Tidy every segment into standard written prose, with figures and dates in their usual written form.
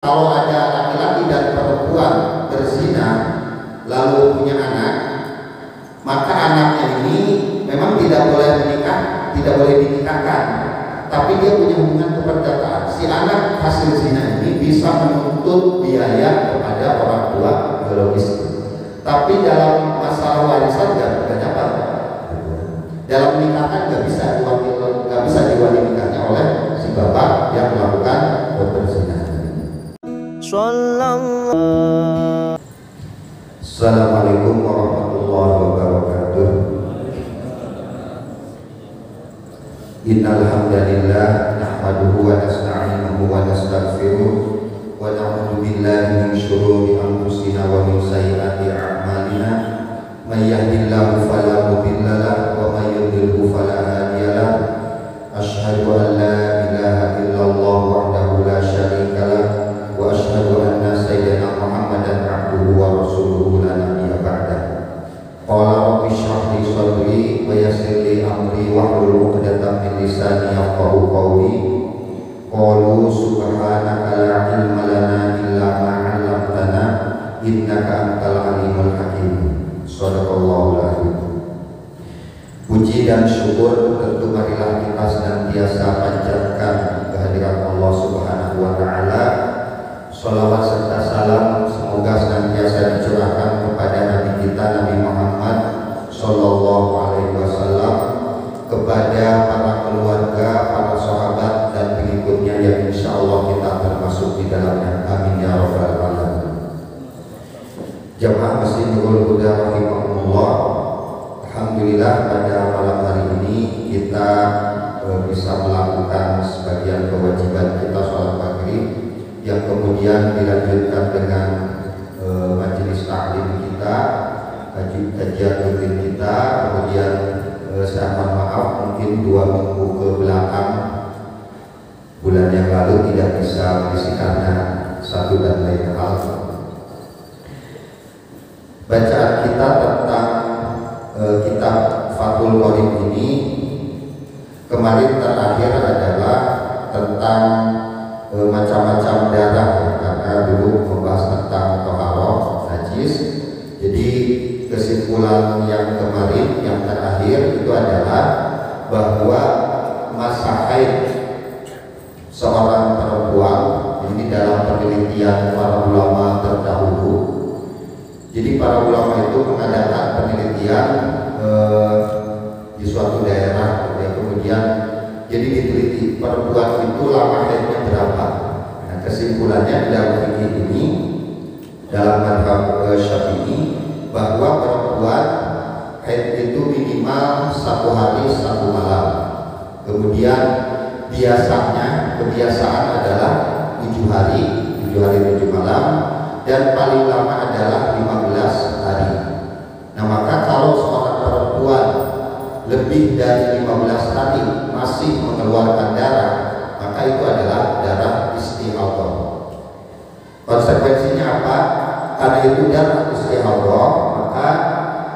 Kalau ada laki-laki dan perempuan berzina lalu punya anak, maka anaknya ini memang tidak boleh menikah, tidak boleh dinikahkan, tapi dia punya hubungan keperdataan. Si anak hasil zina ini bisa menuntut biaya kepada orang tua biologis. Tapi dalam masalah warisan nggak dapat. Dalam menikahkan nggak bisa diwakilkan oleh si bapak yang melakukan perzinahan. Assalamualaikum warahmatullahi wabarakatuh. Innal hamdalillah nahmaduhu wa nasta'inuhu wa nastaghfiruh wa na'udzu billahi min shururi anfusina wa min sayyiati a'malina. May yahdihillahu fala mudilla lahu wa may yudlilhu fala hadiya lahu. Asyhadu an la ilaha illallah wahdahu la syarika lahu wa asyhadu anna sayyidina Muhammadan abduhu wa rasuluhu la nabiyya ba'dah. Qala rabbi shrah li sadri wa yassir li amri wahlul 'uqdatam min lisani yafqahu qawli. Qalu subhanaka la ilma lana illa ma 'allamtana innaka antal alimul hakim. Shadaqallahul azim. Puji dan syukur tentu marilah kita senantiasa panjatkan kehadirat Allah Subhanahu wa taala. Sholawat serta salam semoga senantiasa dicurahkan kepada Nabi kita Nabi Muhammad Sallallahu Alaihi Wasallam, kepada para keluarga, para sahabat dan pengikutnya yang insya Allah kita termasuk di dalamnya. Amin ya rabbal alamin. Jamaah Masjid Nurul Huda rahimahumullah. Alhamdulillah pada malam hari ini kita bisa melakukan sebagian kewajiban kita sholat maghrib, yang kemudian dilanjutkan dengan majelis taklim kita, kajian rutin kita. Kemudian saya mohon maaf mungkin 2 minggu ke belakang bulan yang lalu tidak bisa mengisi karena satu dan lain hal. Bacaan kita tentang kitab Fathul Qorib ini kemarin terakhir adalah tentang macam-macam darah, karena dulu membahas tentang toharoh najis. Jadi kesimpulan yang kemarin yang terakhir itu adalah bahwa masa haid seorang perempuan ini dalam penelitian para ulama terdahulu. Jadi para ulama itu mengadakan penelitian di suatu daerah, kemudian jadi diteliti perempuan itu lama haidnya berapa. Nah, kesimpulannya dalam fikih ini, dalam mazhab Syafi'i, bahwa perempuan haid itu minimal 1 hari 1 malam. Kemudian kebiasaan adalah 7 hari 7 malam, dan paling lama adalah 15 hari. Nah, maka kalau seorang perempuan lebih dari 15 hari masih mengeluarkan darah, maka itu adalah darah istihadhah. Konsekuensinya apa? Karena itu darah istihadhah, maka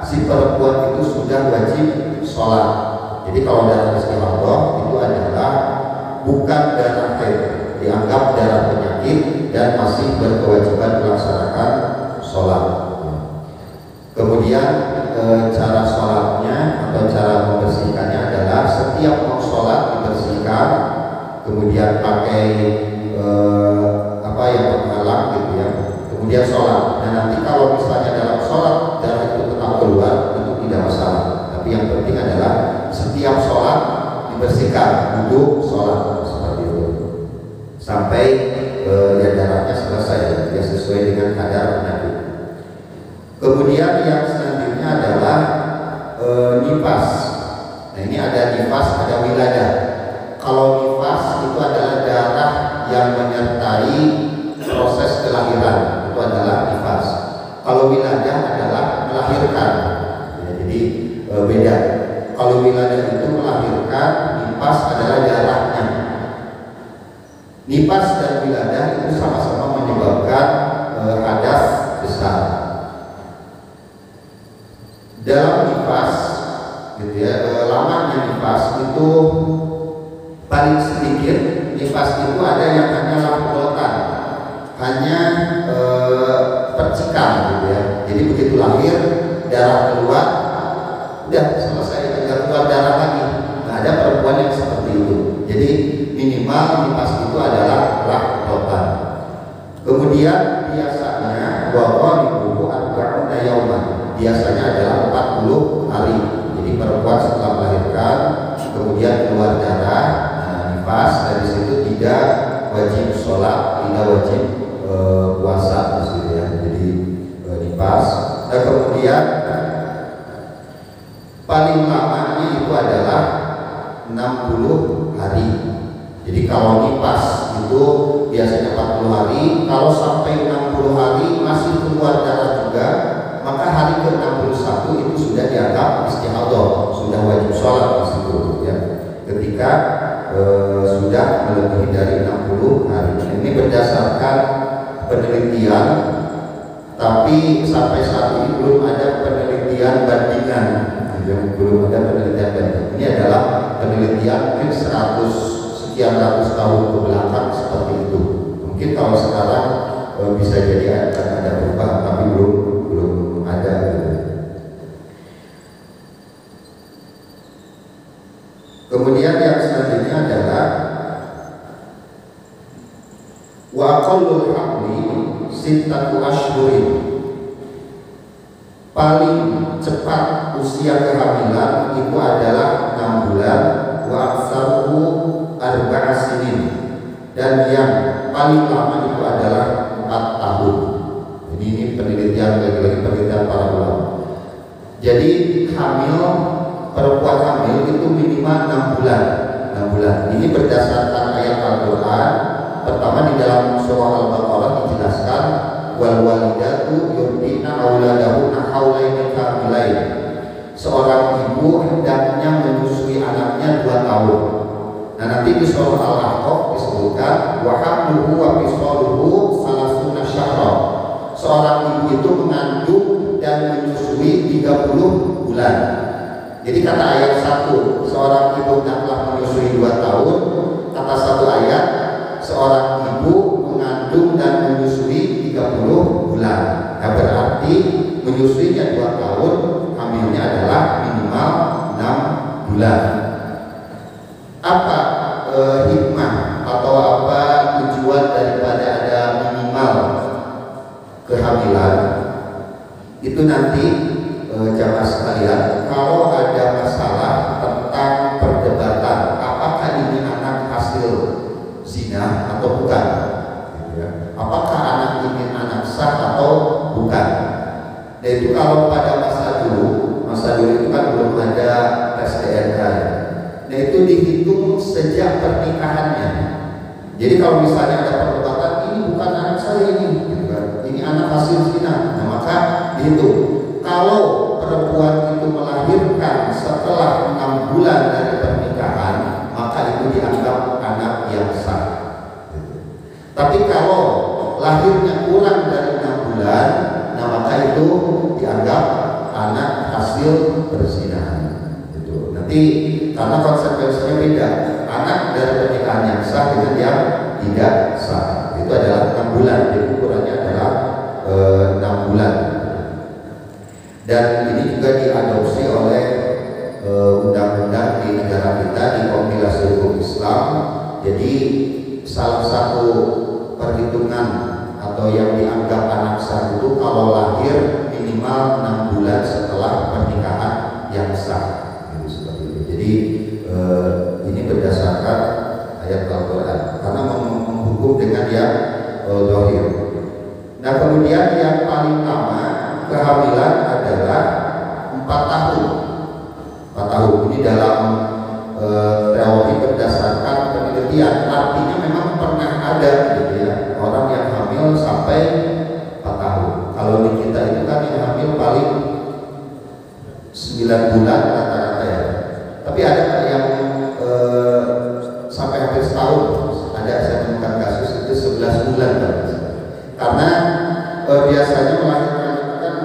si perempuan itu sudah wajib sholat. Jadi kalau darah istihadhah itu adalah bukan darah haid, dianggap darah penyakit dan masih berkewajiban melaksanakan sholat. Kemudian cara sholatnya atau cara membersihkannya adalah setiap mau sholat dibersihkan, kemudian pakai yang penghalang gitu ya, kemudian sholat. Dan nanti kalau misalnya dalam sholat darah itu tetap keluar, itu tidak masalah. Tapi yang penting adalah setiap sholat dibersihkan, duduk sholat seperti itu sampai darahnya selesai ya, sesuai dengan kadar penyakit. Kemudian yang selanjutnya adalah nifas. Nah, ini ada nifas, ada wiladah. Kalau nifas itu adalah darah yang menyertai proses kelahiran, itu adalah nifas. hanya percikan gitu ya. Jadi begitu lahir darah keluar, udah selesai, tidak keluar darah lagi. Nggak ada perempuan yang seperti itu. Jadi minimal nifas itu adalah rahmatan. Kemudian biasanya bahwa ibu arba'una yauman, biasanya adalah 40 hari. Jadi perempuan setelah melahirkan kemudian keluar darah, nifas, dari situ tidak wajib sholat, tidak wajib puasa gitu ya. Jadi nifas. Dan kemudian paling lamanya itu adalah 60 hari. Jadi kalau nifas itu biasanya 40 hari, kalau sampai 60 hari masih keluar darah juga, maka hari ke-61 itu sudah dianggap istihadah, sudah wajib sholat di situ ya. Ketika sudah melebihi dari 60 hari. Ini berdasarkan penelitian, tapi sampai saat ini belum ada penelitian bandingan. Belum ada penelitian bandingan. Ini adalah penelitian mungkin 100 sekian ratus tahun ke belakang seperti itu. Mungkin kalau sekarang bisa jadi akan ada perubahan, tapi belum ada gitu. Kemudian yang selanjutnya adalah wa aqallul hamli sittatu ashhurin. Paling cepat usia kehamilan itu adalah 6 bulan, wa aktsaruhu arba'a sinin, dan yang paling lama itu adalah 4 tahun. Jadi ini penelitian, lagi-lagi penelitian para ulama. Jadi perempuan hamil itu minimal 6 bulan. 6 bulan. Ini berdasarkan ayat Al-Qur'an. Pertama di dalam surah Al-Baqarah dijelaskan wal walidatu yurdina auladahunna haulaini kamilain. Seorang ibu hendaknya menyusui anaknya 2 tahun. Nah, nanti di surah Al-Ahqaf disebutkan wa hamluhu wa fisaluhu salasuna syahra. Seorang ibu itu mengandung dan menyusui 30 bulan. Jadi kata ayat 1, seorang ibu hendaklah menyusui 2 tahun. Kata satu ayat, seorang ibu mengandung dan menyusui 30 bulan. Nah, berarti menyusuinya 2 tahun, hamilnya adalah minimal 6 bulan. Apa hikmah atau apa tujuan daripada ada minimal kehamilan? Itu nanti jamaah sekalian, kalau ada masalah tentang perdebatan apakah ini anak hasil zina atau bukan, apakah anak ini anak sah atau bukan. Nah, itu kalau pada masa dulu itu kan belum ada tes DNA. Nah, itu dihitung sejak pernikahannya. Jadi kalau misalnya ada perdebatan, ini bukan anak saya ini, gitu kan, ini anak hasil zina, nah maka dihitung. Kalau perempuan itu melahirkan setelah 6 bulan dari pernikahan, maka itu dianggap anak yang sah. Tapi kalau lahirnya kurang dari 6 bulan, nah maka itu dianggap anak hasil perzinahan. Gitu. Nanti karena konsekuensinya beda, anak dari pernikahan yang sah dengan yang tidak sah itu adalah 6 bulan. Jadi ukurannya adalah 6 bulan. Dan ini juga diadopsi oleh undang-undang di negara kita, di kompilasi hukum Islam. Jadi salah satu perhitungan atau yang dianggap anak sah itu kalau lahir minimal 6 bulan setelah pernikahan yang sah. Jadi ini berdasarkan ayat Al-Quran karena menghukum dengan yang zahir. Nah, kemudian yang paling lama kehamilan adalah 4 tahun. 4 tahun ini dalam teori berdasarkan penelitian, artinya memang pernah ada gitu ya, orang yang hamil sampai 4 tahun. Kalau di kita itu kan yang hamil paling 9 bulan rata-rata ya. Tapi ada yang sampai hampir setahun. Ada saya temukan kasus itu 11 bulan kan. Karena biasanya melahirkan kan,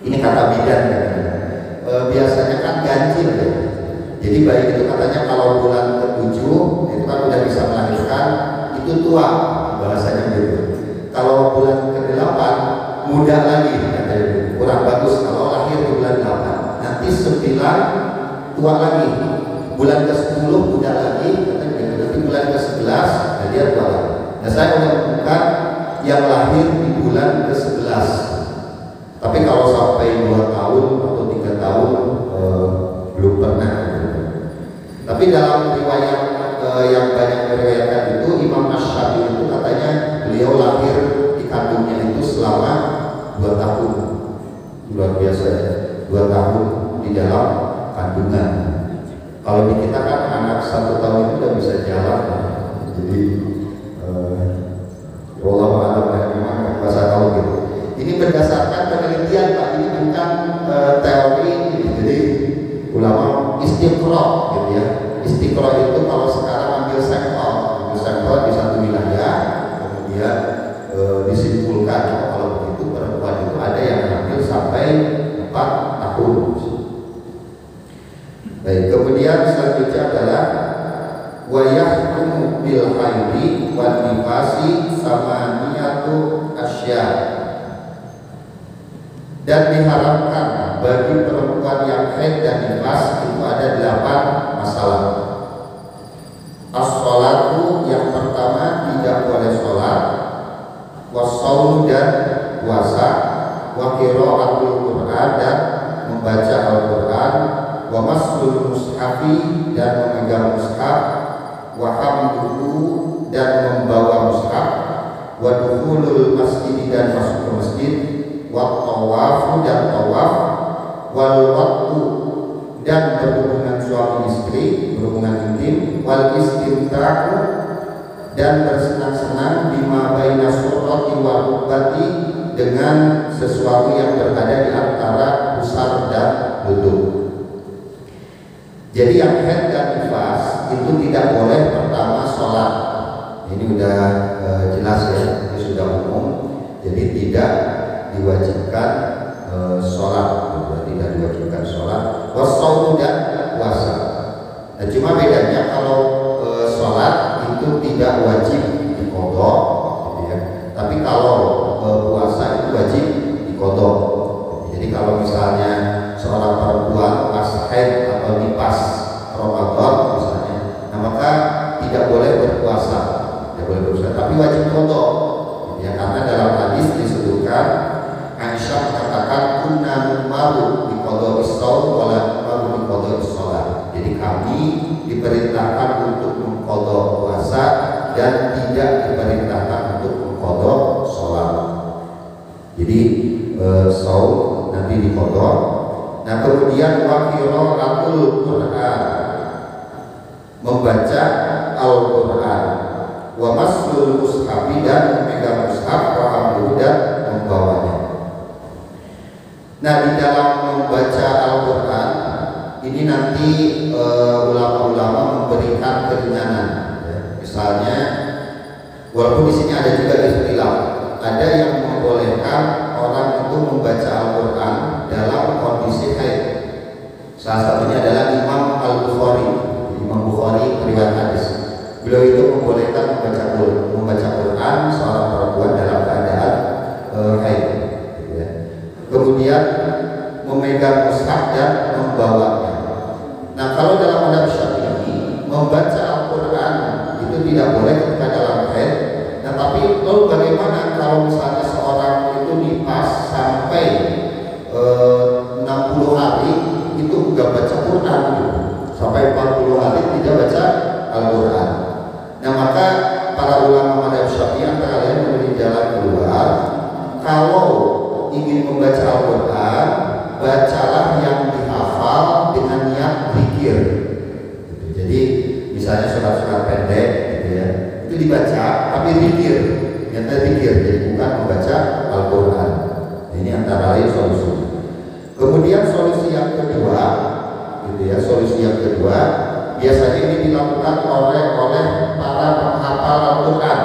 ini kata bidan kan. Biasanya kan ganjil ya. Jadi bayi itu katanya kalau bulan ke-7 itu kan udah bisa melahirkan, itu tua bahasanya gitu. tua lagi. Bulan ke-10 muda lagi, nanti bulan ke-11 nah dia tua lagi. Nah saya menemukan yang lahir di bulan ke-11. Tapi kalau sampai 2 tahun atau 3 tahun belum pernah. Tapi dalam riwayat yang banyak meriwayatkan itu Imam Asy-Syafi'i itu katanya beliau lahir di kandungnya itu selama 2 tahun. Luar biasa ya, 2 tahun di dalam kandungan. Kalau di kita kan anak 1 tahun itu udah bisa jalan. Jadi wallahu a'lam memang bahasa tahu gitu. Ini berdasarkan penelitian Pak, ini bukan teori. Jadi ulama istiqra gitu ya. Istiqra itu kalau sekarang ambil sampel di satu wilayah, kemudian disimpulkan kalau begitu perempuan itu ada yang hamil sampai 4 tahun. Baik, kemudian selanjutnya adalah wa yahkumu bil haidi wan nifasi samaniyatu asya. Dan diharamkan bagi perempuan yang haid dan nifas itu ada 8 masalah. As-sholatu yang pertama tidak boleh sholat, was-shaum dan puasa, wa qiraatul Qur'an dan membaca Al-Qur'an, wa masul mushafi dan memegang mushaf, wa hamduhu dan membawa mushaf, wa dukhulul masjid dan masuk ke masjid, wa tawafu dan tawaf, wal waqtu dan berhubungan suami istri, berhubungan intim, wal istimta'u dan bersenang-senang bima baina surrati wa rukbati dengan sesuatu yang berada di antara pusar dan lutut. Jadi yang haid dan nifas itu tidak boleh pertama sholat. Ini udah jelas ya, ini sudah umum. Jadi tidak diwajibkan sholat, tidak diwajibkan sholat. Wassaum dan puasa. Nah, cuma bedanya kalau sholat itu tidak wajib diqodho, gitu ya. Tapi kalau puasa itu wajib diqodho. Jadi kalau misalnya seorang perempuan pas haid atau nifas Ramadan misalnya, nah maka tidak boleh berpuasa, tapi wajib qodho, ya, karena dalam hadis disebutkan Aisyah mengatakan kunna numaru bi qodho is-shaum wa la numaru bi qodho is-shalah. Jadi kami diperintahkan untuk mengqodho puasa dan tidak diperintahkan untuk mengqodho sholat. Jadi shaum nanti diqodho. Nah kemudian wa qiraatul Qur'an, membaca Al-Qur'an, wa masul mushafi dan memegang mushaf, wa hamdu dan membawanya. Nah di dalam membaca Al-Qur'an ini nanti ulama-ulama memberikan keringanan. Ya. Misalnya, walaupun di sini ada juga istilah, ada yang membolehkan orang itu membaca Al-Qur'an dalam kondisi haid. Salah satunya adalah Imam Al-Bukhari. Imam Bukhari riwayat hadis. Beliau itu membolehkan membaca Quran seorang perempuan dalam keadaan haid. Gitu ya. Kemudian memegang mushaf dan membawanya. Nah kalau dalam madhab Syafi'i membaca Al-Quran itu tidak boleh ketika dalam haid. Nah tapi lalu bagaimana kalau misalnya seorang itu nifas sampai 60 hari itu nggak baca Quran gitu. Sampai 40 hari tidak baca Al-Quran. Nah maka para ulama madhab Syafi'i antara lain memberi jalan keluar, kalau ingin membaca Al-Quran bacalah yang dihafal dengan niat zikir. Jadi misalnya surat-surat pendek gitu ya, itu dibaca tapi zikir, niatnya zikir, jadi bukan membaca Al-Quran. Ini antara lain solusi. Kemudian solusi yang kedua, gitu ya, solusi yang kedua biasanya ini dilakukan oleh para penghafal Al-Quran,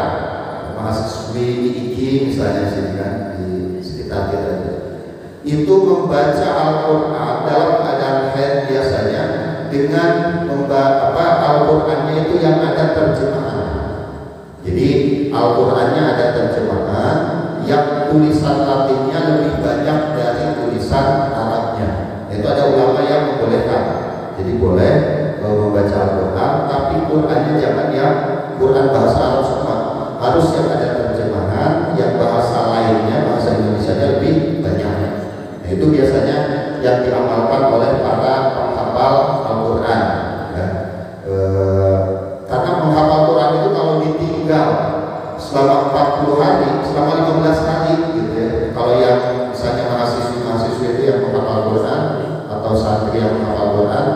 mahasiswi IIKI misalnya sini kan di sekitar kita itu membaca Al-Quran dalam keadaan haid biasanya dengan Al-Qurannya itu yang ada terjemahan. Jadi Al-Qurannya ada terjemahan yang tulisan Latinnya lebih banyak dari tulisan Arabnya. Itu ada ulama yang membolehkan. Jadi boleh Itu biasanya yang diamalkan oleh para penghafal Al-Quran ya. Karena menghafal Quran itu kalau ditinggal selama 40 hari, selama 15 hari gitu ya. Kalau yang misalnya mahasiswa itu yang menghafal Quran atau santri yang menghafal Quran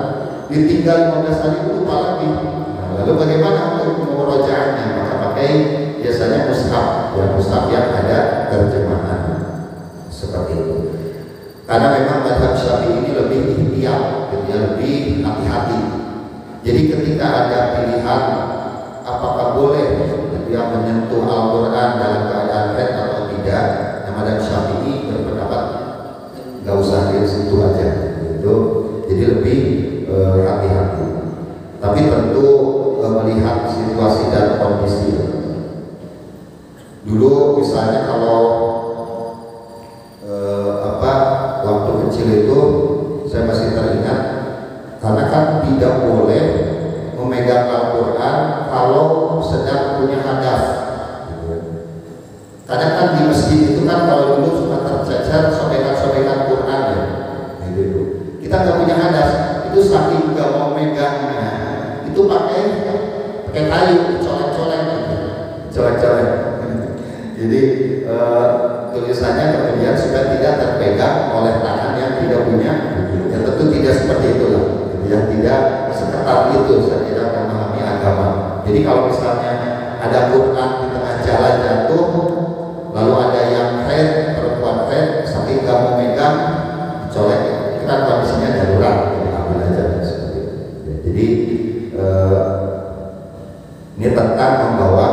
ditinggal 15 hari itu lupa lagi. Nah, lalu bagaimana untuk murojaahnya? Maka pakai biasanya mushaf, ya mushaf yang ada terjemahan seperti itu. Karena memang mazhab Syafi'i ini lebih ihtiyat, gitu ya, lebih hati-hati. Jadi ketika ada pilihan apakah boleh gitu ya, menyentuh Al-Quran dalam keadaan haid atau tidak, yang mazhab Syafi'i berpendapat nggak usah disentuh aja, gitu. Jadi lebih hati-hati. Tapi tentu melihat situasi dan kondisi. Dulu misalnya kalau waktu kecil itu saya masih teringat, karena kan tidak boleh memegang Al-Quran kalau sedang punya hadas. Kadang kan di masjid itu kan kalau dulu suka tercecer sobekan-sobekan Quran ya, gitu. Kita nggak punya hadas, itu saking nggak mau megangnya, itu pakai kayu, colek-colek. Jadi tulisannya kemudian sudah tidak terpegang oleh tangan yang tidak punya. Ya tentu tidak seperti itulah, yang tidak seketat itu. Saya tidak memahami agama. Jadi kalau misalnya ada Quran di tengah jalan jatuh, lalu ada yang haid, perempuan haid, saking nggak mau megang, colek, itu kan kondisinya darurat, ambil aja seperti itu. Jadi ini tentang membawa.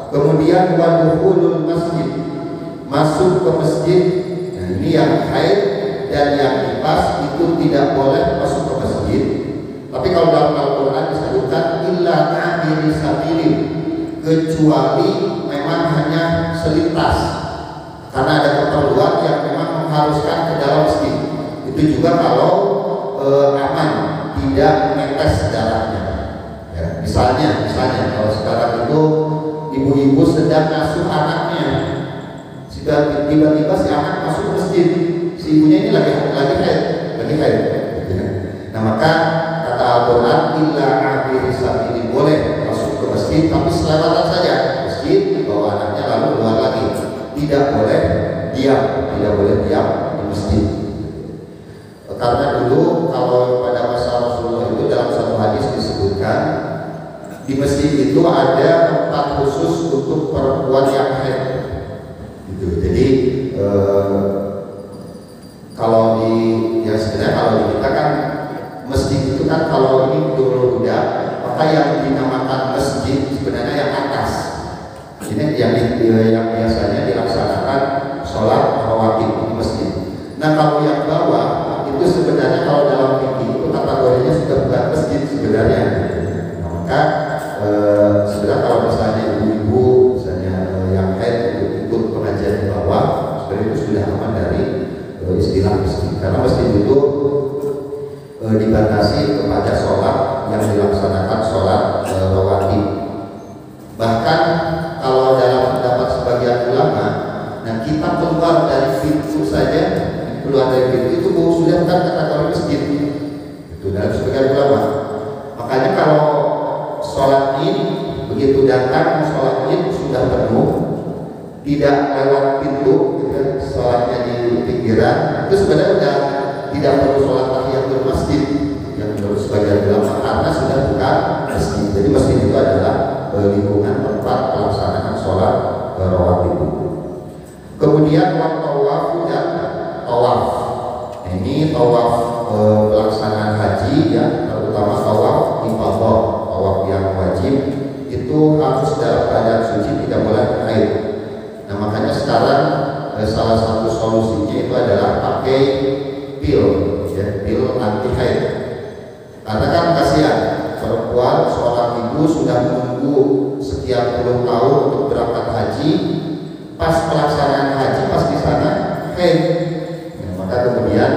Kemudian waduhulul masjid, masuk ke masjid. Nah, ini yang haid dan yang nifas itu tidak boleh masuk ke masjid. Tapi kalau dalam Al-Quran disebutkan illa na'biri sabilin, kecuali memang hanya selintas karena ada keperluan yang memang mengharuskan ke dalam masjid. Itu juga kalau aman, tidak menetes darahnya ya. Misalnya kalau sekarang itu ibu-ibu sedang ngasuh anaknya, sudah tiba-tiba si anak masuk ke masjid, si ibunya ini lagi haid. Nah maka kata Al-Quran illa abiri sabili, boleh masuk ke masjid tapi selewatan saja masjid, bawa anaknya lalu keluar lagi, tidak boleh diam di masjid. Karena dulu kalau pada masa Rasulullah itu dalam satu hadis disebutkan di masjid itu ada tempat khusus untuk perempuan yang haid. Gitu. Jadi kalau sebenarnya kalau di kita kan masjid itu kan kalau ini Nurul Huda, maka yang dinamakan masjid sebenarnya yang atas. Ini yang biasanya dilaksanakan sholat rawatib di masjid. Nah kalau yang bawah itu sebenarnya kalau dalam fikih itu kategorinya sudah bukan masjid sebenarnya. Nah, maka sebenarnya kalau misalnya ibu-ibu misalnya yang haid ikut pengajian di bawah, sebenarnya itu sudah aman dari istilah masjid. Karena masjid itu dibatasi kepada sholat yang dilaksanakan sholat rawatib. Bahkan kalau dalam pendapat sebagian ulama, nah kita keluar dari pintu saja, itu sudah bukan kategori masjid. Itu dalam sebagian ulama. Makanya kalau sholat Id, begitu datang sholat Id sudah penuh, tidak lewat pintu, gitu, sholatnya di pinggiran, itu sebenarnya sudah tidak perlu sholat tahiyatul masjid yang menurut sebagian ulama, karena sudah bukan masjid. Jadi masjid itu adalah lingkungan tempat pelaksanaan sholat rawatib. Kemudian tawaf dan tawaf. Ini tawaf pelaksanaan haji ya, terutama tawaf ifadah, tawaf yang wajib itu harus dalam keadaan suci, tidak boleh haid. Nah makanya sekarang salah satu solusinya itu adalah pakai pil anti haid. Karena kan kasihan perempuan, seorang ibu sudah menunggu sekian puluh tahun untuk berangkat haji, pas pelaksanaan haji pas di sana haid. Nah, maka kemudian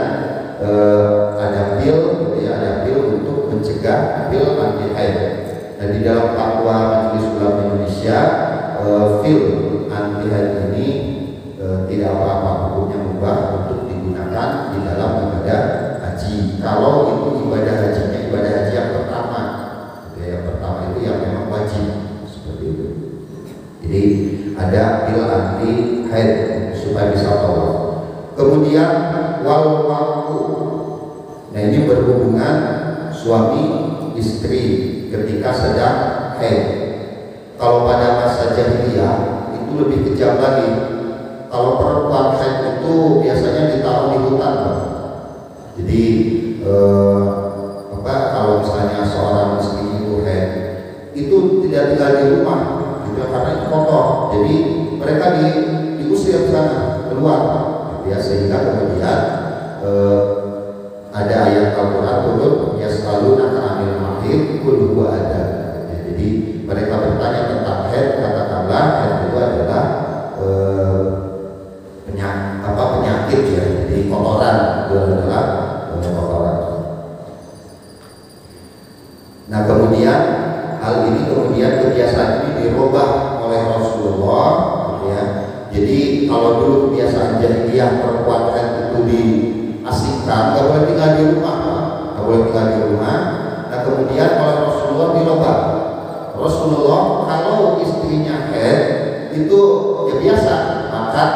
ada pil untuk mencegah, pil anti haid. Dan di dalam fatwa Majelis Ulama Indonesia, pil anti haid ini tidak apa-apa, hukumnya mubah untuk digunakan hamil anti haid supaya bisa tawaf. Kemudian wal waqu. Nah ini berhubungan suami istri ketika sedang haid. Kalau pada masa jahiliyah itu lebih kejam lagi. Kalau perempuan haid itu biasanya ditaruh di hutan. Jadi kalau misalnya seorang istri itu haid itu tidak tinggal di rumah gitu, karena itu kotor. Jadi mereka diusir ke sana keluar ya, sehingga kemudian ada ayat Al-Quran turun ya selalu nakamil mahid kul huwa ada. Jadi mereka bertanya tentang haid, katakanlah haid itu adalah penyakit ya, jadi kotoran itu adalah kotoran. Nah kemudian hal ini kebiasaan ini dirubah oleh Rasulullah ya. Jadi kalau dulu kebiasaan jahiliyah perempuan haid itu diasingkan, nggak boleh tinggal di rumah, nggak boleh tinggal di rumah. Nah kemudian oleh Rasulullah dirubah. Rasulullah kalau istrinya haid itu ya biasa makan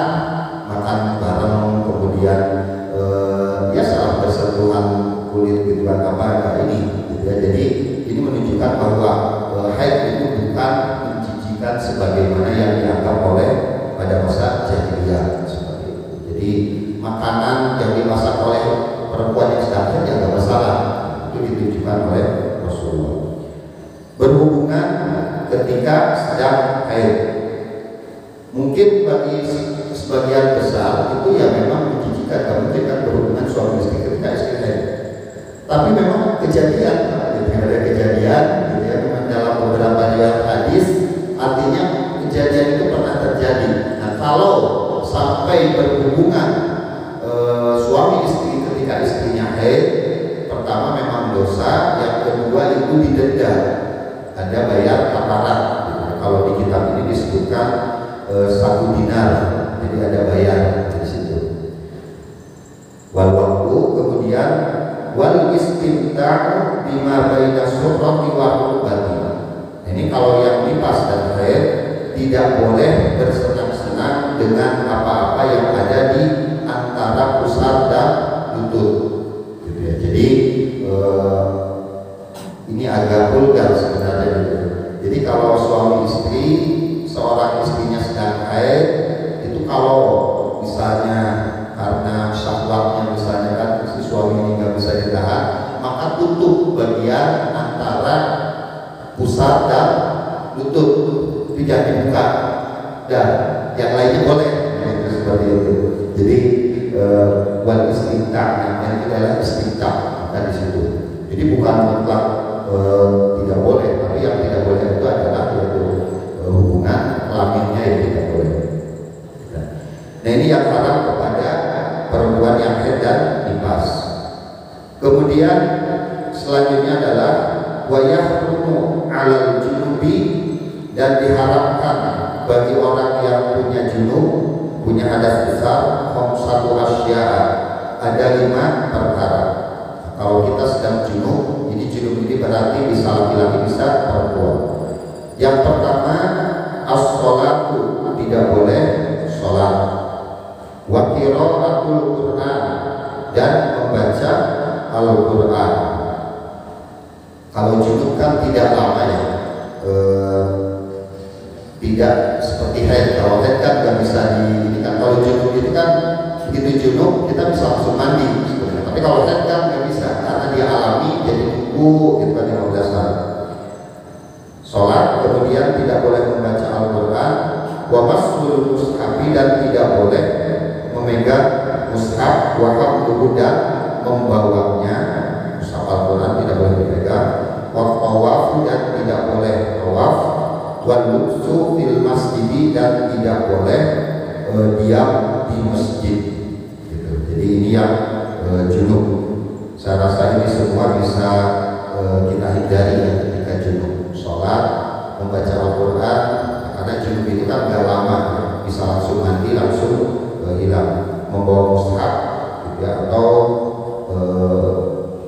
bareng, kemudian biasa bersentuhan kulit gitu kan apa ini gitu ya. Jadi ini menunjukkan bahwa haid itu bukan menjijikan sebagaimana yang dianggap oleh pada masa jahiliyah seperti itu. Jadi makanan yang dimasak oleh perempuan yang sedang haid ya nggak masalah, itu ditunjukkan oleh Rasulullah. Berhubungan ketika sedang haid, mungkin bagi sebagian besar itu ya memang menjijikan, nggak mungkin kan berhubungan suami istri ketika istri haid. Tapi memang kejadian, ada kejadian gitu ya, memang dalam beberapa riwayat hadis artinya kejadian itu pernah terjadi. Nah kalau sampai berhubungan suami istri ketika istrinya haid, pertama memang dosa, yang kedua itu didenda, ada bayar kafarat. Kalau di kitab ini disebutkan 1 dinar, jadi ada bayar di situ. Wal waqtu, kemudian wal istimta'u bima baina surrati wa rukbati. Ini kalau yang nipas dan haid tidak boleh bersenang-senang dengan apa-apa yang ada di antara pusar dan lutut gitu ya. Jadi ini agak vulgar sebenarnya gitu. Jadi kalau suami istri, seorang istrinya sedang haid itu kalau misalnya karena syahwatnya misalnya kan si suami ini nggak bisa ditahan, maka tutup bagian antara pusar dan lutut, itu jangan dibuka, dan yang lainnya boleh, itu seperti itu. Jadi wal istinta, yang adalah istinta kan di situ. Jadi bukan mutlak tidak boleh, tapi yang tidak boleh itu adalah yaitu hubungan kelaminnya yang tidak boleh. Nah ini yang haram kepada perempuan yang haid dan nifas. Kemudian selanjutnya adalah wayahrumu alal junubi, dan diharamkan bagi orang yang punya junub, punya hadas besar, satu asya'a, ada 5 perkara. Kalau kita sedang junub, jadi junub ini berarti bisa laki-laki bisa perempuan. Yang pertama as-sholatu, tidak boleh sholat. Wa qira'atul Qur'an, dan membaca Al-Qur'an. Kalau junub kan tidak lama ya, tidak seperti haid. Kalau haid kan nggak bisa ini kan, kalau junub itu kan begitu junub kita bisa langsung mandi sebenarnya. Tapi kalau haid kan nggak bisa karena dia alami, jadi nunggu gitu kan 15 hari. Sholat, kemudian tidak boleh membaca Al-Qur'an, wa masul mushafi, dan tidak boleh memegang mushaf, wa hamluhu, dan membawanya. Mushaf Al-Qur'an tidak boleh dipegang, wa tawafu, dan tidak boleh tawaf, wa lubsu fil masjid, dan tidak boleh diam di masjid gitu. Jadi ini yang junub. Saya rasa ini semua bisa kita hindari ya ketika junub. Sholat, membaca Al-Quran, karena junub itu kan gak lama ya. Bisa langsung mandi, langsung hilang. Membawa mushaf gitu ya, atau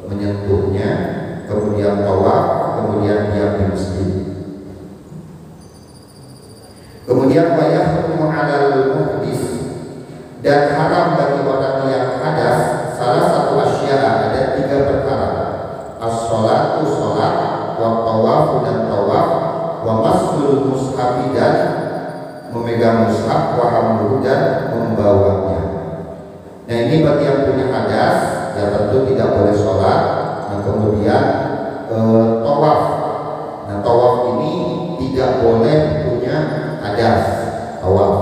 menyentuhnya, kemudian tawaf, kemudian diam di masjid. Kemudian wayahrumu ala Dan haram bagi orang yang hadas salah satu asya, ada 3 perkara: as-sholatu sholat, wa tawafu dan tawaf, wa masul mushafi dan memegang mushaf, wa hamluhu dan membawanya. Nah ini bagi yang punya hadas, ya tentu tidak boleh sholat. Nah kemudian tawaf. Nah tawaf ini tidak boleh punya hadas. Tawaf.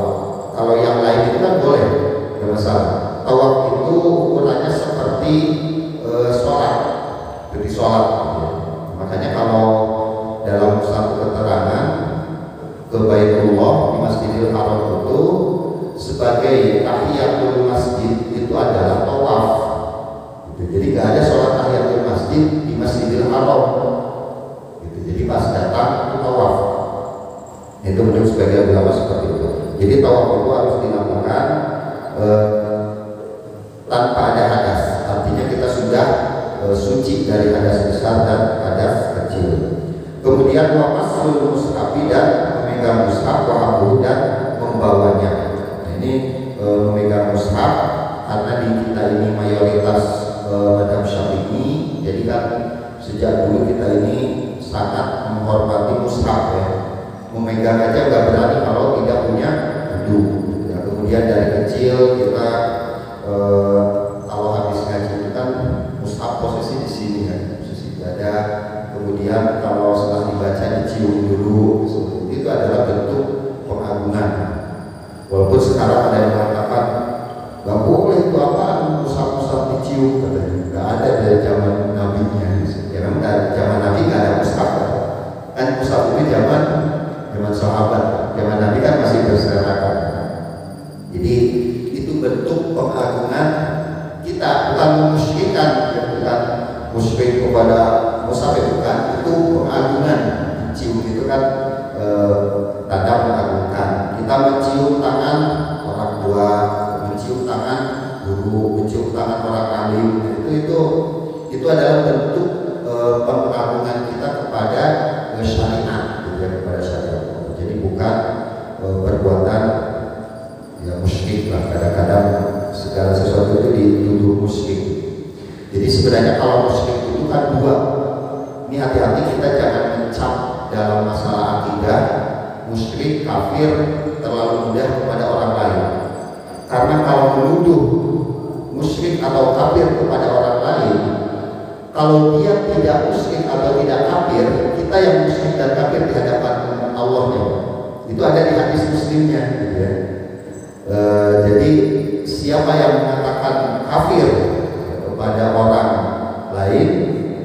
Kalau yang lain itu kan boleh, tidak masalah. Tawaf itu ukurannya seperti sholat, seperti sholat. Makanya kalau dalam satu keterangan ke Baitullah di Masjidil Haram itu sebagai tahiyatul masjid itu adalah tawaf. Jadi nggak ada sholat tahiyatul masjid di Masjidil Haram. Jadi pas datang itu tawaf. Itu menurut sebagai ulama seperti itu. Jadi tawaf itu harus dilakukan tanpa ada hadas. Artinya kita sudah suci dari hadas besar dan hadas kecil. Kemudian wa masul mushafi dan memegang mushaf, wa hamluhu dan membawanya. Nah, ini memegang mushaf karena di kita ini mayoritas madhab Syafi'i. Jadi kan sejak dulu kita ini sangat menghormati mushaf ya. Memegang aja nggak berani kalau tidak punya wudu. Ya, kemudian dari kecil kita kalau habis ngaji itu kan mushaf posisi di sini ya, posisi dada. Kemudian kalau setelah dibaca dicium dulu, itu adalah bentuk pengagungan. Walaupun sekarang ada yang mengatakan nggak boleh itu apa mushaf dicium, katanya nggak ada dari zaman nabinya. Ya memang dari zaman nabi nggak ada mushaf kan mushaf ini zaman sahabat, zaman nabi kan masih berserakan. Jadi itu bentuk pengagungan kita, bukan memusyrikan, bukan musyrik kepada mushaf, bukan, itu pengagungan. Cium itu kan tanda mengagungkan. Kita mencium tangan orang tua, mencium tangan guru, mencium tangan orang alim, itu adalah bentuk pengagungan kita kepada syariat, kepada syariat. Jadi bukan perbuatan ya musyrik lah. Kadang-kadang segala sesuatu itu dituduh musyrik. Jadi sebenarnya kalau musyrik itu kan 2. Ini hati-hati kita jangan mencap dalam masalah akidah musyrik, kafir terlalu mudah kepada orang lain. Karena kalau menuduh musyrik atau kafir kepada orang lain, kalau dia tidak musyrik atau tidak kafir, kita yang musyrik dan kafir di hadapan Allahnya. Itu ada di hadis Muslimnya, gitu ya. Jadi siapa yang mengatakan kafir kepada orang lain,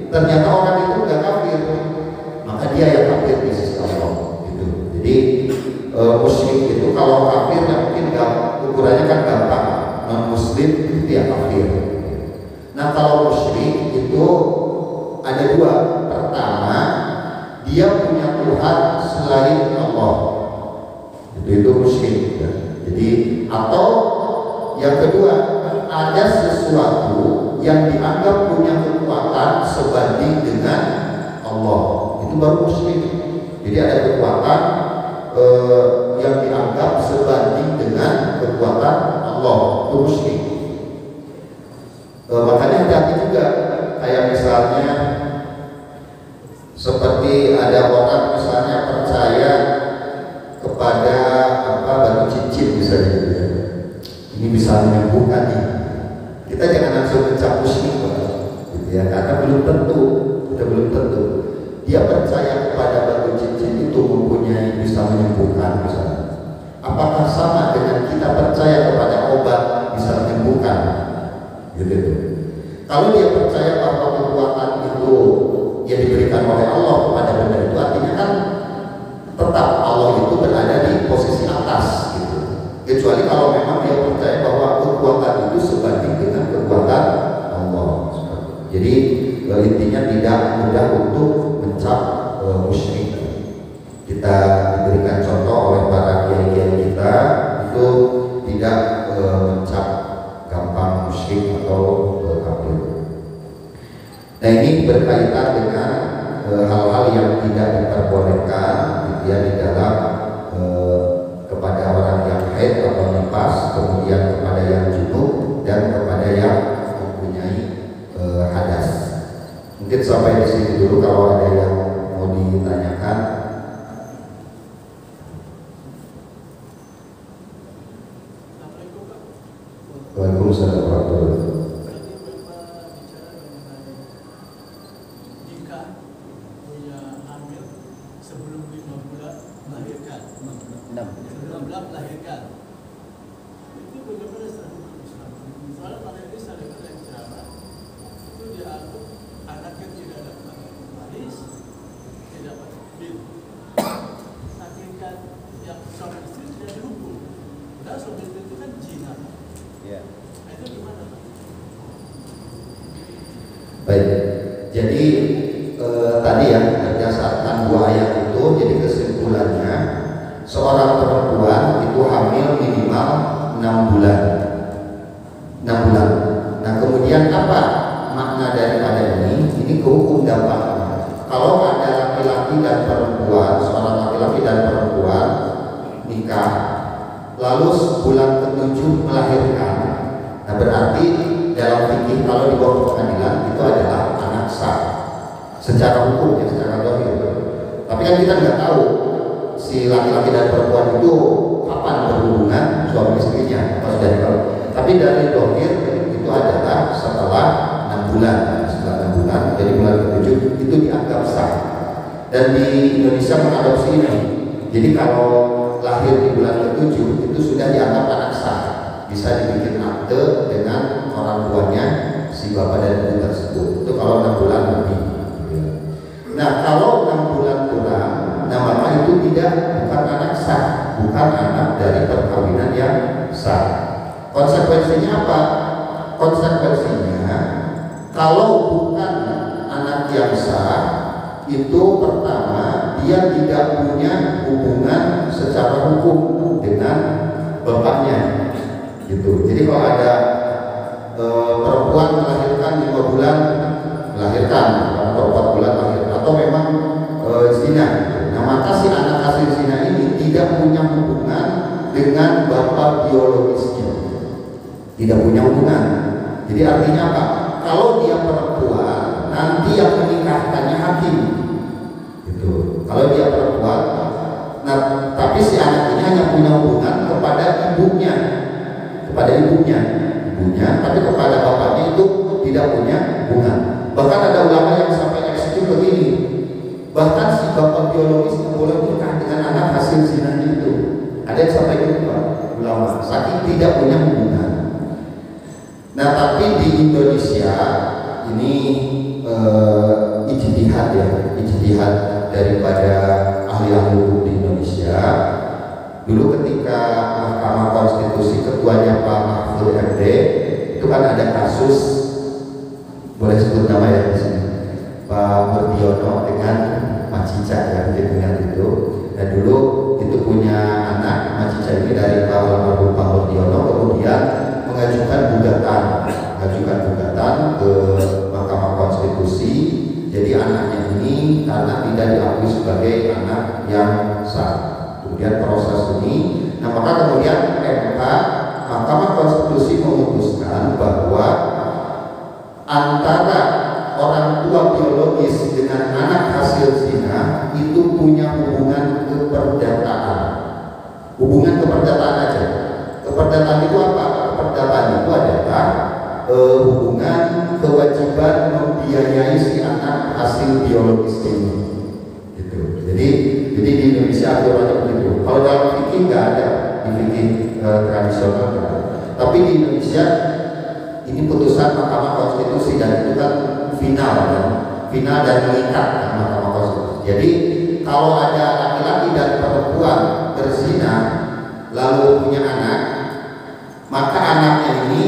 ternyata orang itu nggak kafir, maka dia yang kafir di sisi Allah. Gitu. Jadi musyrik itu kalau kafir ya mungkin ukurannya kan gampang, non muslim itu ya kafir. Nah kalau musyrik itu ada 2. Pertama, dia punya Tuhan selain Allah, itu musyrik ya. Jadi atau yang kedua, ada sesuatu yang dianggap punya kekuatan sebanding dengan Allah, itu baru musyrik. Jadi ada kekuatan yang dianggap sebanding dengan kekuatan Allah, itu musyrik. Makanya hati-hati juga, kayak misalnya seperti ada orang misalnya percaya kepada batu cincin misalnya, gitu ya. Ini bisa menyembuhkan nih. Kita jangan langsung mencap musyrik, gitu ya, karena belum tentu. Dia percaya kepada batu cincin itu mempunyai bisa menyembuhkan misalnya. Apakah sama dengan kita percaya kepada obat bisa menyembuhkan? Gitu. Kalau dia percaya bahwa kekuatan itu yang diberikan oleh Allah kepada benda itu, artinya kan tetap Allah itu berada di posisi atas, gitu. Kecuali kalau memang dia percaya bahwa kekuatan itu sebanding dengan kekuatan Allah. Jadi intinya tidak mudah untuk mencap musyrik. Kita diberikan contoh oleh para kiai-kiai kita itu tidak mencap gampang musyrik atau kafir. Nah ini berkaitan dengan hal-hal yang tidak diperbolehkan, gitu ya, di dalam kepada orang yang haid atau nifas, kemudian kepada yang sini dulu kalau ada yang mau ditanyakan. Waalaikumsalam warahmatullahi wabarakatuh. Baik, jadi tadi ya berdasarkan dua ayat itu, jadi kesimpulannya seorang perempuan itu hamil minimal 6 bulan. 6 bulan. Nah kemudian apa makna daripada ini? Ini hukum dampaknya. Kalau ada laki-laki dan perempuan, seorang laki-laki dan perempuan nikah, lalu bulan ke-7 melahirkan, nah berarti dalam fikih kalau dibawa ke pengadilan itu adalah anak sah secara hukum ya, secara dohir. Tapi kan kita nggak tahu si laki-laki dan perempuan itu kapan berhubungan suami istrinya, pas dari kalau. Tapi dari dohir itu adalah setelah 6 bulan, setelah 6 bulan, jadi bulan ke-7 itu dianggap sah. Dan di Indonesia mengadopsi ini. Jadi kalau lahir di bulan ke-7 itu sudah dianggap anak sah, bisa dibikin akte dengan orang tuanya si bapak dan ibu tersebut. Itu kalau 6 bulan lebih. Nah kalau 6 bulan kurang, nah maka itu bukan anak sah, bukan anak dari perkawinan yang sah. Konsekuensinya apa? Konsekuensinya kalau bukan anak yang sah, itu pertama dia tidak punya hubungan secara hukum dengan bapaknya. Gitu. Jadi kalau ada perempuan melahirkan 5 bulan melahirkan atau 4 bulan lahir, atau memang zina, nah maka si anak hasil zina ini tidak punya hubungan dengan bapak biologisnya, tidak punya hubungan. Jadi artinya apa? Kalau dia perempuan, nanti yang menikahkannya hakim. Gitu. Kalau dia perempuan, nah tapi si anak ini hanya punya hubungan kepada ibunya, tapi kepada bapaknya itu tidak punya hubungan. Bahkan ada ulama yang sampai ekstrim begini, bahkan si bapak biologis boleh menikah dengan anak hasil zinanya itu. Ada yang sampai gitu Pak, ulama, saking tidak punya hubungan. Nah tapi di Indonesia ini ijtihad daripada ahli-ahli hukum di Indonesia. Dulu ketika Mahkamah Konstitusi ketuanya Pak Mahfud MD, itu kan ada kasus, boleh sebut nama ya di sini, Pak Murdiono dengan Macica ya, dengan itu. Dan dulu itu punya anak Macica ini dari Pak almarhum Pak Murdiono, kemudian mengajukan gugatan ke Mahkamah Konstitusi. Jadi anaknya ini karena tidak diakui sebagai anak yang sah. Kemudian proses ini, nah maka kemudian MK, Mahkamah Konstitusi memutuskan bahwa antara orang tua biologis dengan anak hasil zina itu punya hubungan keperdataan. Hubungan keperdataan aja. Keperdataan itu apa? Keperdataan itu adalah hubungan kewajiban membiayai si anak hasil biologis ini. Gitu. Jadi di Indonesia aturannya begitu. Kalau dalam fikih nggak ada, di fikih tradisional nggak ada. Tapi di Indonesia ini putusan Mahkamah Konstitusi dan itu kan final dan mengikat Mahkamah Konstitusi. Jadi kalau ada laki-laki dan perempuan berzina lalu punya anak, maka anaknya ini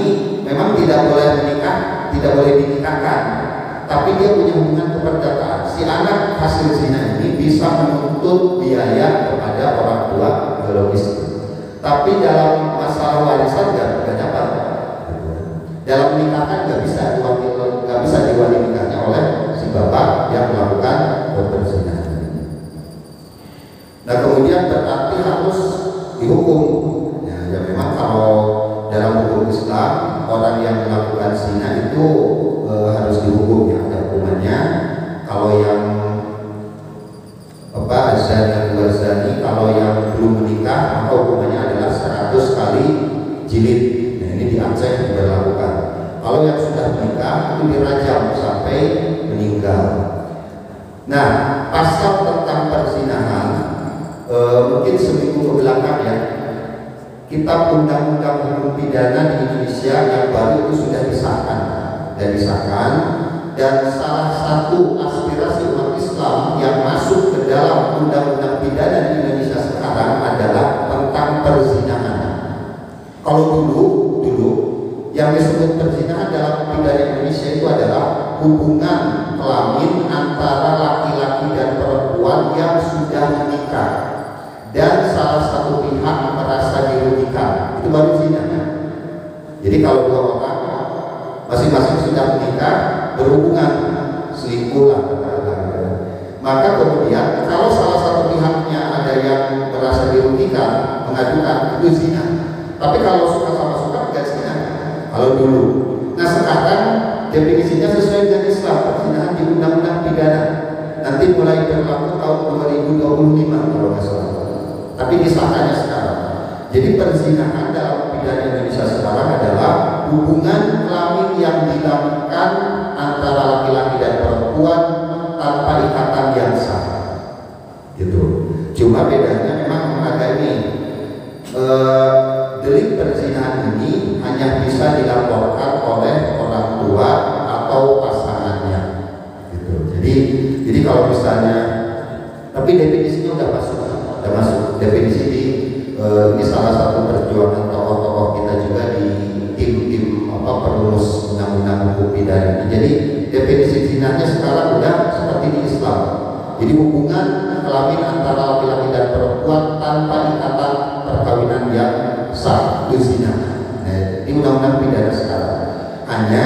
memang tidak boleh menikah, tidak boleh dinikahkan, tapi dia punya hubungan keperdataan. Si anak hasil zina ini bisa menuntut biaya kepada orang tua biologis. Tapi dalam masalah warisan nggak dapat. Dalam menikahkan nggak bisa diwali nikahnya oleh si bapak yang melakukan perzinahan. Nah kemudian berarti harus dihukum. Ya memang kalau dalam hukum Islam orang yang melakukan zina itu harus dihukum, ya ada hukumannya. Kalau dijilid. Nah ini di Aceh diberlakukan. Kalau yang sudah menikah itu dirajam sampai meninggal. Nah, pasal tentang perzinahan mungkin seminggu ke belakang ya, Kitab Undang-Undang Hukum Pidana di Indonesia yang baru itu sudah disahkan, dan salah satu aspirasi umat Islam yang masuk ke dalam Undang-Undang Pidana di Indonesia sekarang adalah tentang perzinahan. Kalau dulu yang disebut perzinahan dalam pidana Indonesia itu adalah hubungan kelamin antara laki-laki dan perempuan yang sudah menikah dan salah satu pihak merasa dirugikan, itu baru zina. Jadi kalau dua orang masing-masing sudah menikah, berhubungan, selingkuh lah, maka kemudian kalau salah satu pihaknya ada yang merasa dirugikan, mengadukan, itu zina. Tapi kalau suka sama suka bukan zina kalau dulu. Nah sekarang definisinya sesuai dengan Islam, perzinahan di Undang-Undang Pidana nanti mulai berlaku tahun 2025 kalau nggak salah. Tapi disahkannya sekarang. Jadi perzinahan dalam pidana Indonesia sekarang adalah hubungan kelamin yang dilakukan antara laki-laki dan perempuan tanpa ikatan yang sah. Gitu. Cuma bedanya memang ada ini. Delik perzinahan ini hanya bisa dilaporkan oleh orang tua atau pasangannya. Gitu. Jadi kalau misalnya, tapi definisinya udah masuk definisi di ini salah satu perjuangan tokoh-tokoh kita juga di tim perumus undang-undang hukum pidana. Jadi definisi zinanya sekarang udah seperti di Islam. Jadi hubungan kelamin antara laki-laki dan perempuan tanpa ikatan perkawinan yang sah, itu zina. Nah, di undang-undang pidana sekarang hanya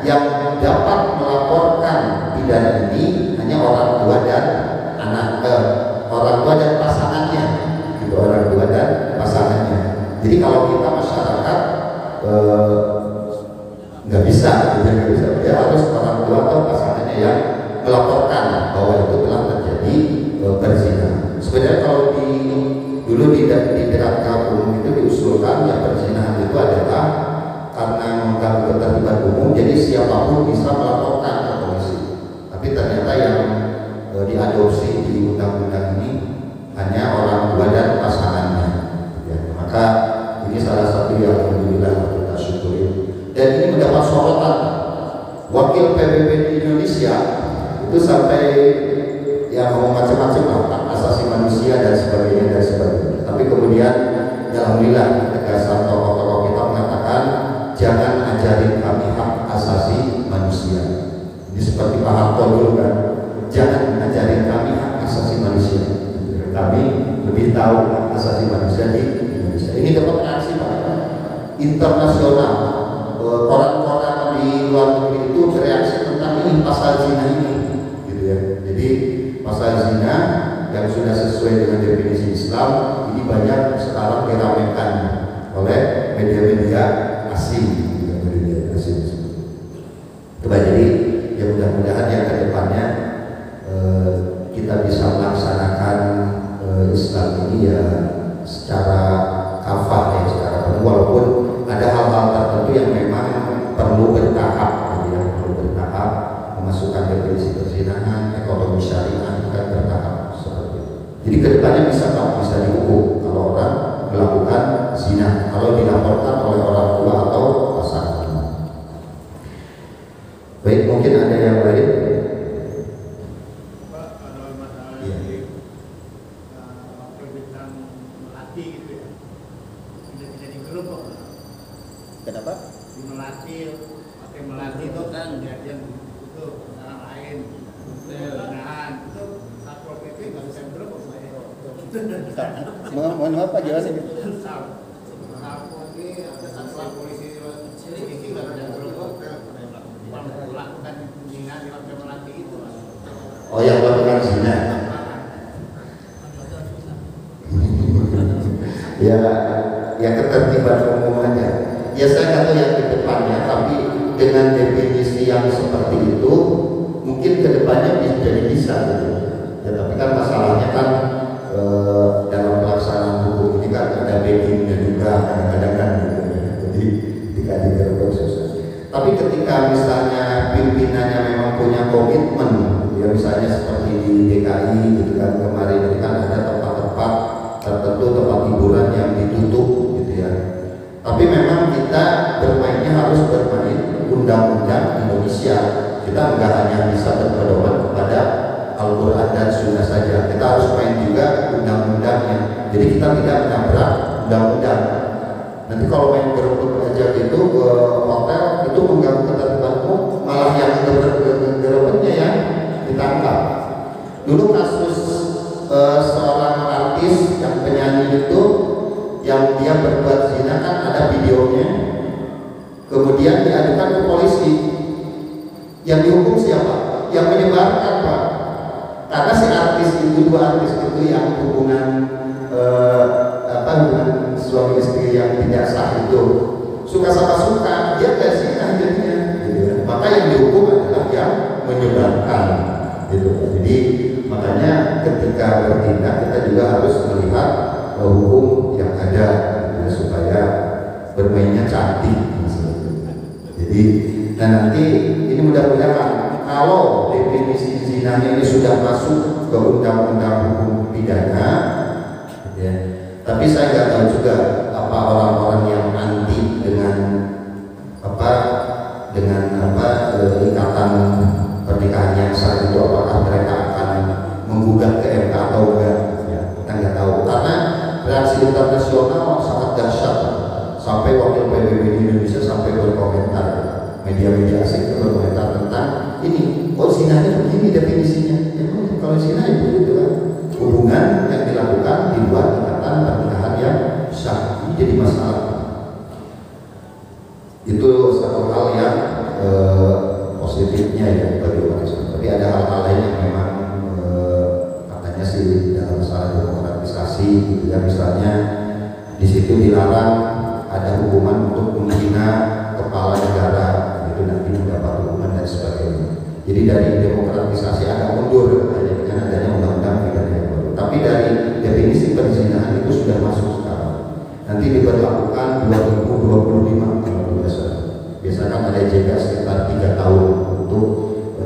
yang dapat melaporkan pidana ini hanya orang tua dan anak, orang tua dan pasangannya, gitu, orang tua dan pasangannya. Jadi kalau kita masyarakat nggak bisa, ya harus orang tua atau pasangannya yang melaporkan bahwa itu telah terjadi berzina. Sebenarnya kalau dulu di draft umum itu diusulkan ya perzinahan itu adalah karena mengganggu ketertiban umum, jadi siapapun bisa melaporkan ke polisi. Tapi ternyata yang diadopsi di undang-undang ini hanya orang tua dan pasangannya. Ya, maka ini salah satu yang alhamdulillah kita syukuri. Dan ini mendapat sorotan. Wakil PBB di Indonesia itu sampai ya mau macam-macam lah, hak asasi manusia dan sebagainya. Tapi kemudian alhamdulillah tegasan tokoh-tokoh kita mengatakan jangan ajarin kami hak asasi manusia. Ini seperti Pak Harto dulu kan, jangan ajarin kami hak asasi manusia. Kami lebih tahu hak asasi manusia di Indonesia. Ini dapat reaksi Pak internasional. Orang-orang di luar negeri itu bereaksi tentang ini pasal zina ini, gitu ya. Jadi pasal zina yang sudah sesuai dengan definisi Islam ini banyak sekarang diramaikan oleh media-media asing, media asing. Coba jadi ya mudah-mudahan yang kedepannya kita bisa melaksanakan Islam ini ya secara kafah ya, secara penuh, walaupun ada hal-hal tertentu yang memang perlu bertahap, perlu bertahap, memasukkan definisi perzinahan, ekonomi syariah kan bertahap seperti itu. Jadi kedepannya bisa dihukum kalau orang melakukan zina, kalau dilaporkan oleh orang tua atau pasangan. Baik, mungkin ada yang lain. Pak, ada masalah di waktu bintang Melati gitu ya, tidak jadi grup kok. Kenapa? Di Melati, pakai Melati itu kan kejadian itu orang lain, perzinahan itu satpol pp nggak bisa grup kok saya. Mohon maaf Pak, jelasin. Satpol ini ada satuan polisi nggak ada grup kok. Melakukan zina di Hotel Melati itu. Oh, yang melakukan zina. Ya ketertiban umum aja. Ya saya nggak tahu yang ke depannya, tapi dengan definisi yang seperti itu mungkin ke depannya bisa gitu. Ya tapi kan masalahnya kan dalam pelaksanaan hukum ini kan ada backingnya juga kadang-kadang kan gitu. ketika misalnya pimpinannya memang punya komitmen, ya misalnya seperti di DKI gitu kan, kemarin itu kan ada tempat-tempat tertentu, tempat hiburan yang ditutup gitu ya. Tapi memang kita bermainnya harus bermain undang-undang Indonesia. Kita nggak hanya bisa berpedoman kepada Al-Quran dan Sunnah saja. Kita harus main juga undang-undangnya. Jadi kita tidak menabrak undang-undang. Nanti kalau main gerebek aja gitu ke hotel itu mengganggu ketertiban umum, malah yang gerebeknya yang ditangkap. Dulu kasus seorang artis yang penyanyi itu yang dia berbuat zina kan ada videonya, kemudian diadukan ke polisi. Yang dihukum siapa? Yang menyebarkan, Pak. Karena si artis itu, dua artis itu yang hubungan hubungan suami istri yang tidak sah itu suka sama suka, dia gak zina jadinya gitu. Maka yang dihukum adalah yang menyebarkan gitu. Jadi makanya ketika bertindak kita juga harus melihat hukum yang ada gitu, supaya bermainnya cantik misalnya. Jadi nanti ini mudah-mudahan kalau definisi zinanya ini sudah masuk ke undang-undang hukum pidana ya. Tapi saya nggak tahu juga apa orang-orang yang anti dengan ikatan pernikahan yang sah itu apakah mereka akan menggugat ke MK atau enggak ya, kita nggak tahu karena reaksi internasional sangat dahsyat sampai wakil PBB di Indonesia sampai berkomentar, media-media asing itu berkomentar tentang ini, oh zinanya begini definisinya ya, kalau zina itu gitu kan hubungan yang dilakukan di luar ikatan pernikahan yang sah. Ini jadi masalah. Itu satu hal yang positifnya ya bagi umat Islam. Tapi ada hal-hal lain yang memang katanya sih dalam masalah demokratisasi gitu ya, misalnya di situ dilarang ada hukuman untuk menghina kepala negara, itu nanti mendapat hukuman dan sebagainya. Jadi dari demokratisasi agak mundur dengan adanya undang-undang pidana yang baru. Tapi dari definisi perzinahan itu sudah masuk sekarang. Nanti diberlakukan 2025 kalau biasa. Biasanya kan ada jeda sekitar 3 tahun untuk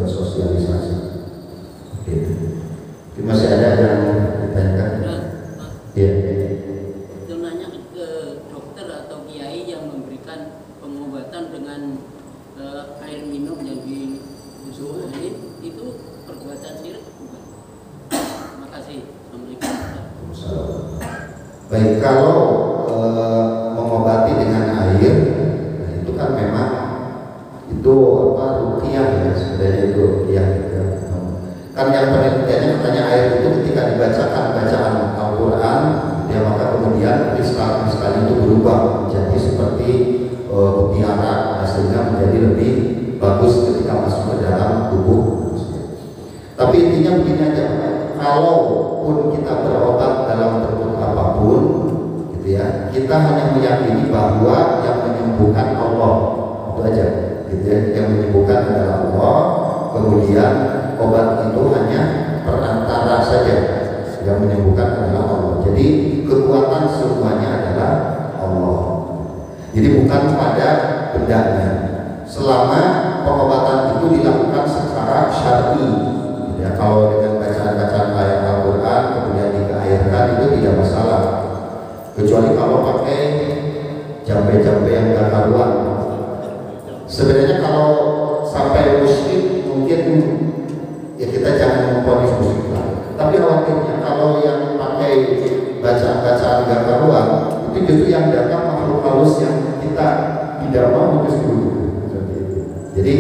sosialisasi. Oke. Jadi masih ada yang ditanyakan? Iya. Itu nanya ke dokter atau kiai yang memberikan pengobatan dengan air minum yang disusuin itu perbuatan syirik bukan? Terima kasih. Assalamualaikum. Baik, kalau mengobati dengan air, nah itu kan memang itu ruqyah ya, sebenarnya itu ruqyah ya. Kan yang penelitiannya katanya air itu ketika dibacakan bacaan Al-Quran ya, maka kemudian kristal-kristal itu berubah menjadi seperti mutiara, sehingga menjadi lebih bagus ketika masuk ke dalam tubuh. Tapi intinya begini aja, kalaupun kita berobat dalam bentuk apapun gitu ya, kita hanya meyakini bahwa yang menyembuhkan Allah, itu aja gitu ya, yang menyembuhkan adalah Allah, kemudian obat itu hanya perantara saja, yang menyembuhkan adalah Allah. Jadi kekuatan semuanya adalah Allah, jadi bukan pada bendanya, selama pengobatan itu dilakukan secara syar'i ya. Kalau dengan bacaan-bacaan ayat Al-Quran kemudian diairkan itu tidak masalah, kecuali kalau pakai jambe-jambe yang gak karuan. Sebenarnya kalau sampai musyrik mungkin ya kita jangan memponis musyrik lah. Tapi khawatirnya kalau yang pakai bacaan-bacaan gak karuan itu justru yang datang makhluk halus yang kita tidak mau dulu. Jadi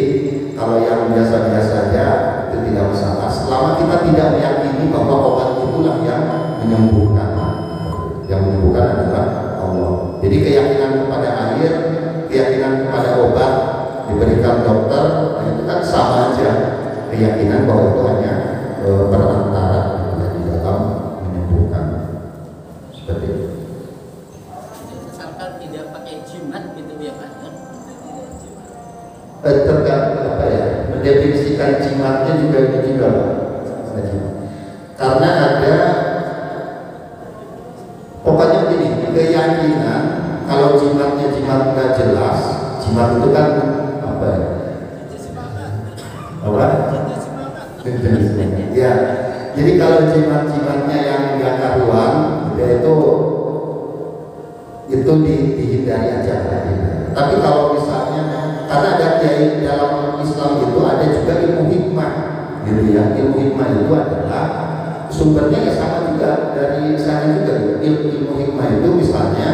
kalau yang biasa-biasa saja itu tidak masalah, selama kita tidak meyakini bahwa obat itulah yang menyembuhkan. Yang menyembuhkan adalah Allah. Jadi keyakinan kepada air, keyakinan kepada obat diberikan dokter, nah itu kan sama aja, keyakinan bahwa itu hanya perantara di dalam menyembuhkan. Seperti itu. Asalkan tidak pakai jimat gitu ya Pak. Tergantung apa ya, mendefinisikan jimatnya juga karena ada pokoknya begini, keyakinan kalau jimatnya jimat nggak jelas, jimat itu kan apa ya, Jadi kalau jimat-jimatnya yang nggak karuan, ya itu dihindari aja. Tapi kalau misalnya, karena ada kiai dalam Islam itu ada juga ilmu hikmah, gitu ya. Ilmu hikmah itu adalah sumbernya ya sama juga dari sana juga. Ilmu hikmah itu misalnya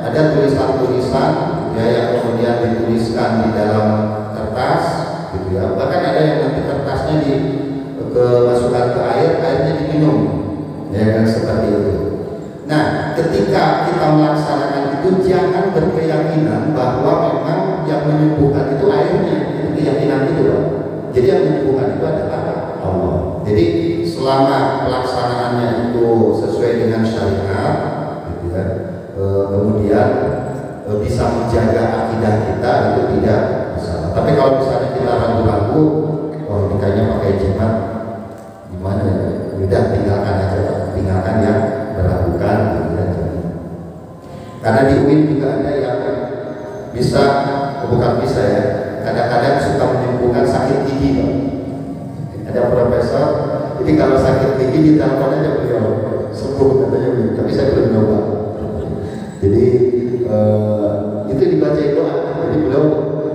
ada tulisan-tulisan ya yang kemudian dituliskan di dalam kertas, gitu ya. Bahkan ada yang nanti kertasnya kemasukkan ke air, airnya diminum, ya kan, seperti itu. Nah, ketika kita melaksanakan itu jangan berkeyakinan bahwa memang yang menyembuhkan itu airnya, itu keyakinan itu loh. Jadi yang menyembuhkan itu adalah Allah. Jadi selama pelaksanaannya itu sesuai dengan syariat, gitu ya, kemudian bisa menjaga akidah kita, itu tidak masalah. Tapi kalau misalnya kita ragu-ragu, oh ini kayaknya pakai jimat, gimana ya? Udah tinggalkan aja, tinggalkan yang meragukan, gitu aja. Karena di UIN juga ada yang bisa, bukan bisa ya, kadang-kadang suka menyembuhkan sakit gigi, Pak. Ada profesor, jadi kalau sakit gigi ditelepon aja beliau sembuh katanya, tapi saya belum nyoba. Jadi itu dibaca doa, jadi beliau.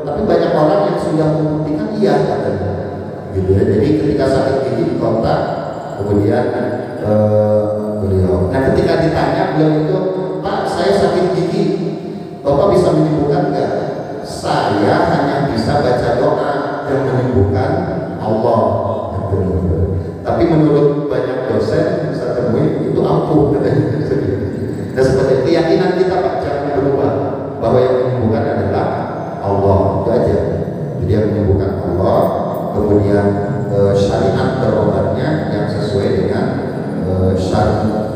Tapi banyak orang yang sudah membuktikan iya katanya, gitu ya. Jadi ketika sakit gigi dikontak, kemudian beliau. Nah ketika ditanya beliau itu, Pak saya sakit gigi, Bapak bisa menyembuhkan enggak? Saya hanya bisa baca doa yang menyembuhkan Allah. Tapi menurut banyak dosen yang saya temui itu ampuh katanya. Nah seperti keyakinan kita Pak jangan berubah bahwa yang menyembuhkan adalah Allah, itu aja. Jadi yang menyembuhkan Allah, kemudian syariat berobatnya yang sesuai dengan syariat.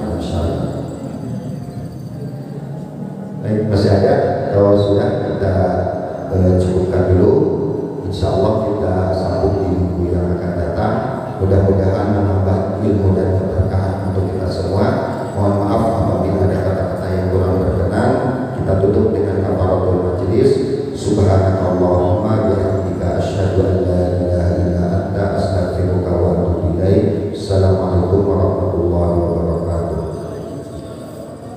Baik, masih ada? Kalau sudah kita cukupkan dulu. Insya Allah kita sambung di minggu yang akan datang. Mudah-mudahan